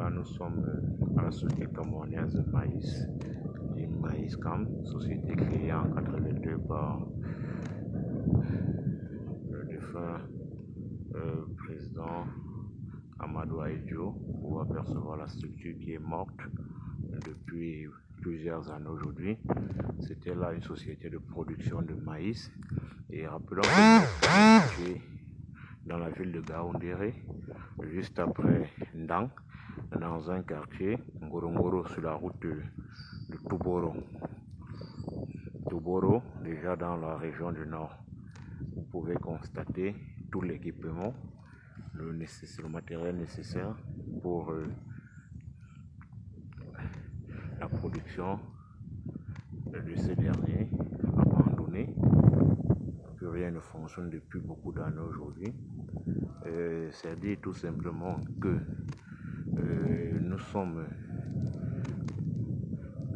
Là, nous sommes à la société camerounaise de maïs, et Maïscam, société créée en 82 par le défunt président Amadou Ahidjo, pour apercevoir la structure qui est morte depuis plusieurs années aujourd'hui. C'était là une société de production de maïs. Et rappelons que nous sommes dans la ville de Gaoundéré, juste après Ndang, dans un quartier, Ngorongoro, sur la route de Touboro. Touboro, déjà dans la région du Nord. Vous pouvez constater tout l'équipement, le matériel nécessaire pour la production de ces derniers, abandonnés. Plus rien ne fonctionne depuis beaucoup d'années aujourd'hui. C'est dire tout simplement que nous sommes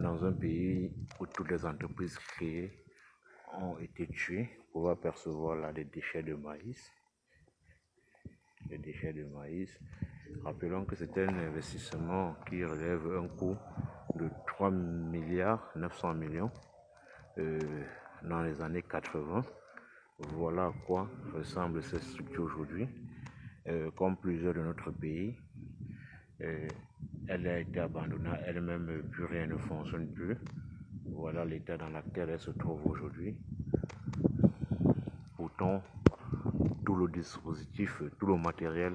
dans un pays où toutes les entreprises créées ont été tuées pour apercevoir là des déchets de maïs. Les déchets de maïs. Rappelons que c'est un investissement qui relève un coût de 3 milliards 900 millions dans les années 80. Voilà à quoi ressemble cette structure aujourd'hui. Comme plusieurs de notre pays, elle a été abandonnée elle-même, plus rien ne fonctionne plus. Voilà l'état dans lequel elle se trouve aujourd'hui. Pourtant, tout le dispositif, tout le matériel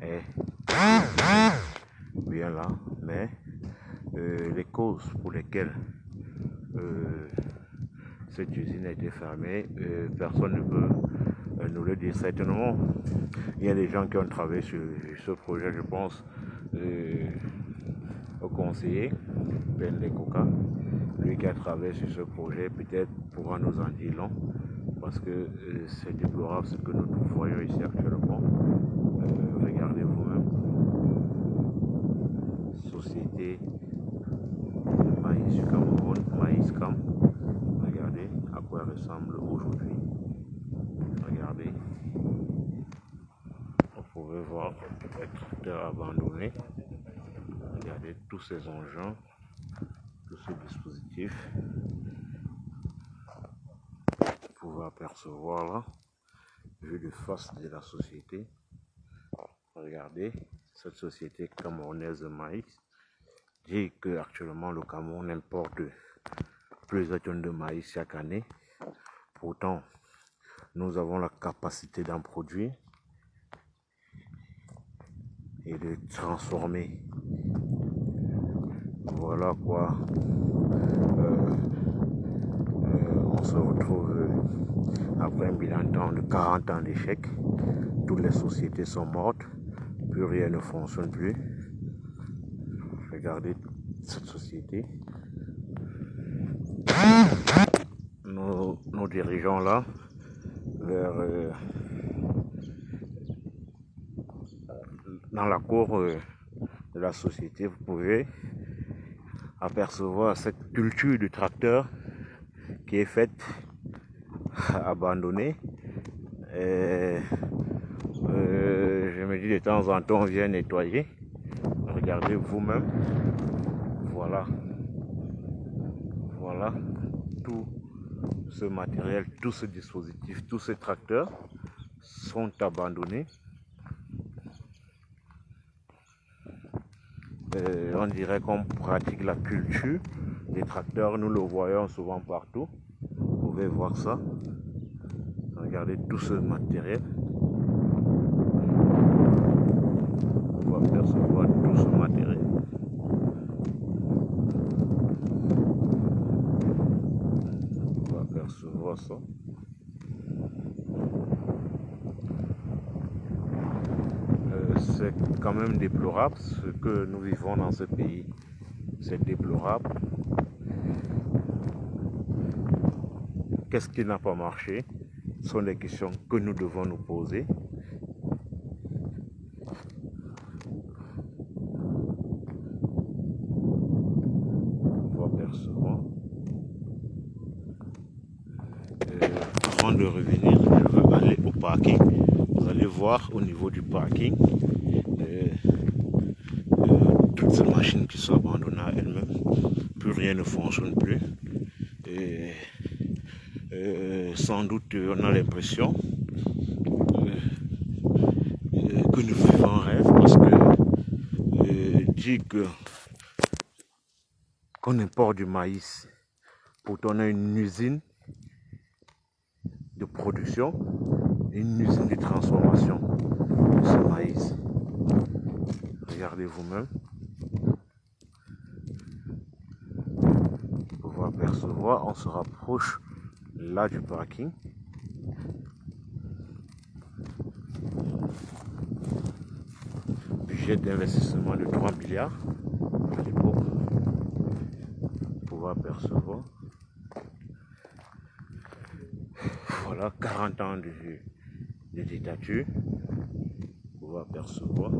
est bien là, mais les causes pour lesquelles cette usine a été fermée, personne ne peut nous le dire. Certainement, il y a des gens qui ont travaillé sur ce projet, je pense au conseiller Ben Koka, lui qui a travaillé sur ce projet, peut-être pourra nous en dire long, parce que c'est déplorable ce que nous voyons ici actuellement. Regardez vous-même, société de maïs du Cameroun, Maïscam. Regardez à quoi elle ressemble aujourd'hui. Regardez, vous pouvez voir les tracteurs abandonnés. Regardez tous ces engins, tout ce dispositif. Vous pouvez apercevoir là, vue de face de la société. Regardez cette société camerounaise de maïs. Dit que actuellement le Cameroun importe plusieurs tonnes de maïs chaque année. Pourtant, nous avons la capacité d'en produire et de transformer. Voilà quoi on se retrouve après un bilan de 40 ans d'échec. Toutes les sociétés sont mortes, plus rien ne fonctionne plus. Regardez cette société. Nous dirigeons là vers dans la cour de la société. Vous pouvez apercevoir cette culture du tracteur qui est faite, abandonnée. Je me dis de temps en temps on vient nettoyer. Regardez vous-même. Voilà tout ce matériel, tout ce dispositif, tous ces tracteurs sont abandonnés. On dirait qu'on pratique la culture des tracteurs, nous le voyons souvent partout. Vous pouvez voir ça. Regardez tout ce matériel. On va percevoir tout ce matériel. On va percevoir ça. C'est quand même déplorable ce que nous vivons dans ce pays. C'est déplorable. Qu'est-ce qui n'a pas marché? Ce sont des questions que nous devons nous poser. On va percevoir. Avant de revenir, je veux aller au parking. Vous allez voir au niveau du parking machine qui s'abandonne à elle-même, plus rien ne fonctionne plus. Et sans doute on a l'impression que nous vivons un rêve, parce que dit qu'on importe du maïs, pourtant on a une usine de production, une usine de transformation de ce maïs. Regardez vous-même. Pour pouvoir percevoir, on se rapproche là du parking. Budget d'investissement de 3 milliards à l'époque. Pour pouvoir percevoir. Voilà, 40 ans de dictature. Pour pouvoir percevoir.